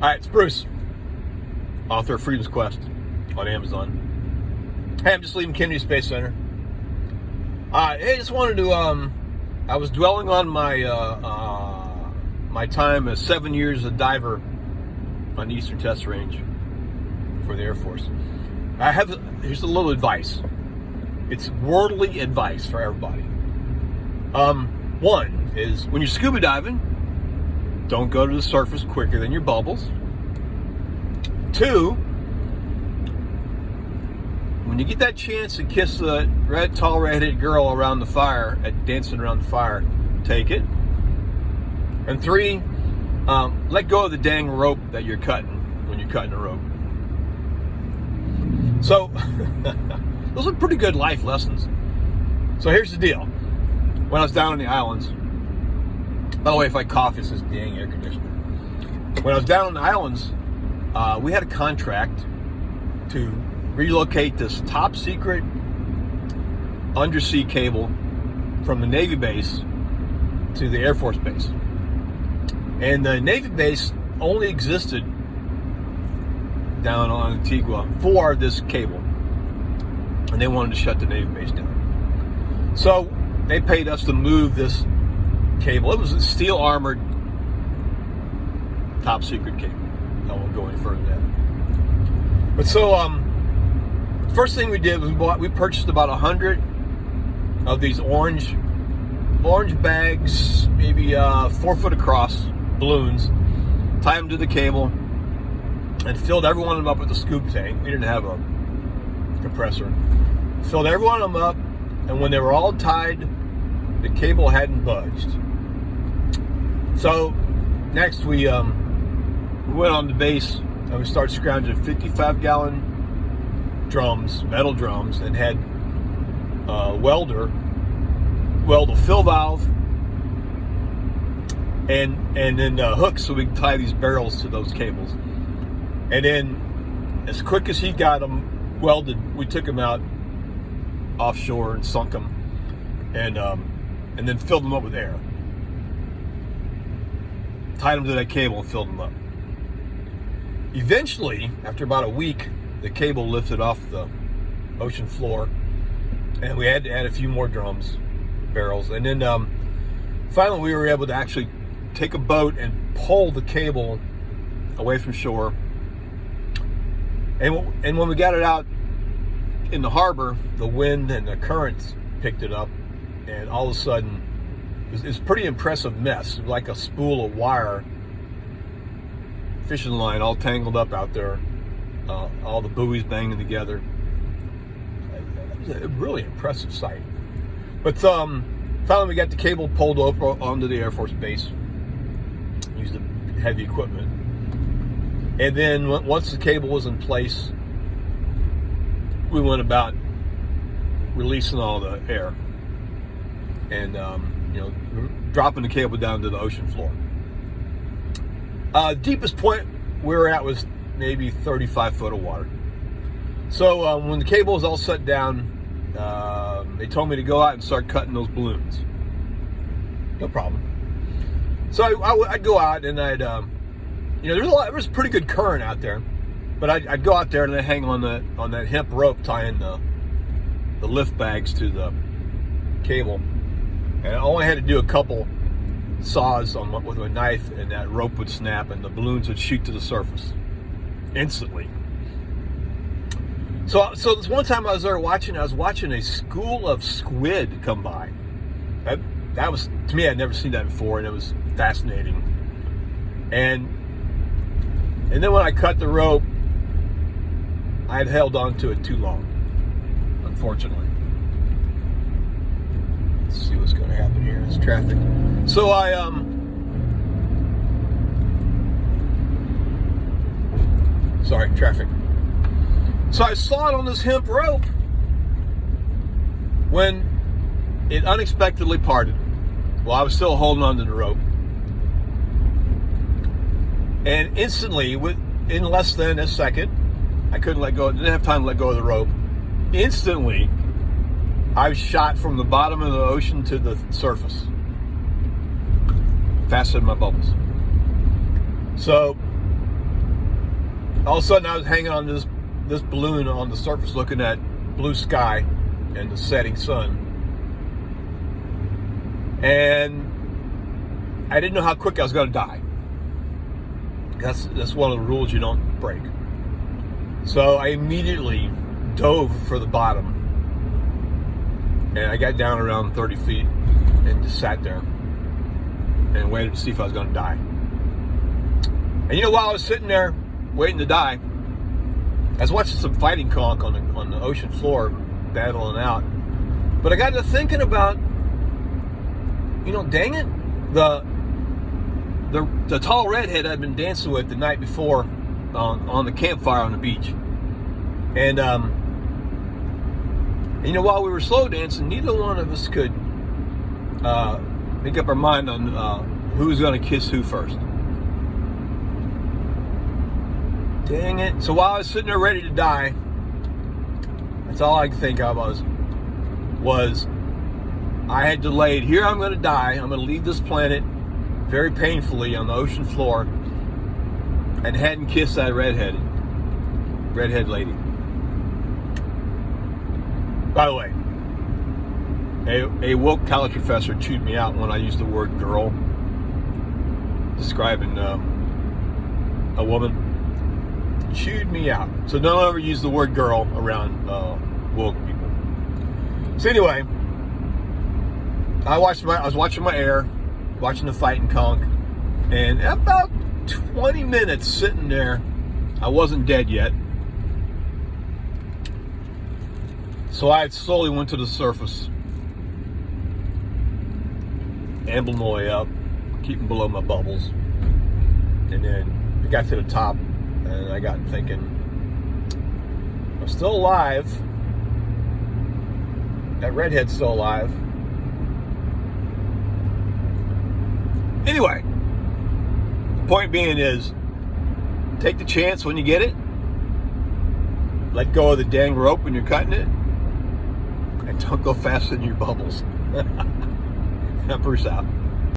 Alright, it's Bruce, author of Freedom's Quest on Amazon. Hey, I'm just leaving Kennedy Space Center. Hey, just wanted to, I was dwelling on my my time as 7 years a diver on the Eastern Test Range for the Air Force. Here's a little advice. It's worldly advice for everybody. One is, when you're scuba diving, don't go to the surface quicker than your bubbles. 2, when you get that chance to kiss the tall red-headed girl around the fire, dancing around the fire, take it. And 3, let go of the dang rope that you're cutting when you're cutting the rope. So, those are pretty good life lessons. So here's the deal. When I was down on the islands, by the way, if I cough, it's this dang air conditioner. When I was down on the islands, we had a contract to relocate this top secret undersea cable from the Navy base to the Air Force base. And the Navy base only existed down on Antigua for this cable. And they wanted to shut the Navy base down. So they paid us to move this cable. It was a steel armored top secret cable. I won't go any further than that. But so, first thing we did was we purchased about 100 of these orange bags, maybe 4 foot across balloons, tied them to the cable, and filled every one of them up with a scoop tank. We didn't have a compressor. Filled every one of them up, and when they were all tied, the cable hadn't budged. So next we went on the base and we started scrounging 55-gallon drums, metal drums, and had a welder weld a fill valve and then hooks so we could tie these barrels to those cables. And then as quick as he got them welded, we took them out offshore and sunk them and then filled them up with air. Tied them to that cable and filled them up. Eventually, after about a week, the cable lifted off the ocean floor, and we had to add a few more barrels, and then finally we were able to actually take a boat and pull the cable away from shore. And when we got it out in the harbor, the wind and the currents picked it up, and all of a sudden, it's a pretty impressive mess, like a spool of wire, fishing line all tangled up out there, all the buoys banging together. It was a really impressive sight. But finally we got the cable pulled over onto the Air Force base, used the heavy equipment. And then once the cable was in place, we went about releasing all the air and dropping the cable down to the ocean floor. Deepest point we were at was maybe 35 foot of water. So when the cable was all set down, they told me to go out and start cutting those balloons. No problem. So I'd go out and I'd, there was a pretty good current out there, but I'd go out there and I'd hang on that hemp rope tying the lift bags to the cable. And I only had to do a couple saws with a knife, and that rope would snap and the balloons would shoot to the surface instantly. So this one time I was there watching a school of squid come by. That was, to me, I'd never seen that before, and it was fascinating. And then when I cut the rope, I had held on to it too long, unfortunately. Let's see what's going to happen here. It's traffic. So traffic. So I saw it on this hemp rope when it unexpectedly parted while I was still holding on to the rope. And instantly, in less than a second, I couldn't let go, didn't have time to let go of the rope. Instantly, I was shot from the bottom of the ocean to the surface, faster than my bubbles. So all of a sudden I was hanging on this balloon on the surface looking at blue sky and the setting sun. And I didn't know how quick I was going to die. That's one of the rules you don't break. So I immediately dove for the bottom. And I got down around 30 feet and just sat there and waited to see if I was going to die. And you know, while I was sitting there waiting to die, I was watching some fighting conch on the ocean floor battling out. But I got to thinking about, you know, dang it, the tall redhead I'd been dancing with the night before on the campfire on the beach. And you know, while we were slow dancing, neither one of us could make up our mind on who was going to kiss who first. Dang it. So while I was sitting there ready to die, that's all I could think of was I had delayed. Here I'm going to die. I'm going to leave this planet very painfully on the ocean floor, and hadn't kissed that redhead lady. By the way, a woke college professor chewed me out when I used the word girl describing a woman. Chewed me out. So don't ever use the word girl around woke people. So anyway, I was watching my air, watching the fighting conch, and about 20 minutes sitting there, I wasn't dead yet. So I slowly went to the surface, ambled my way up, keeping below my bubbles, and then I got to the top, and I got thinking, I'm still alive. That redhead's still alive. Anyway, the point being is, take the chance when you get it. Let go of the dang rope when you're cutting it. And don't go faster than your bubbles. Bruce out.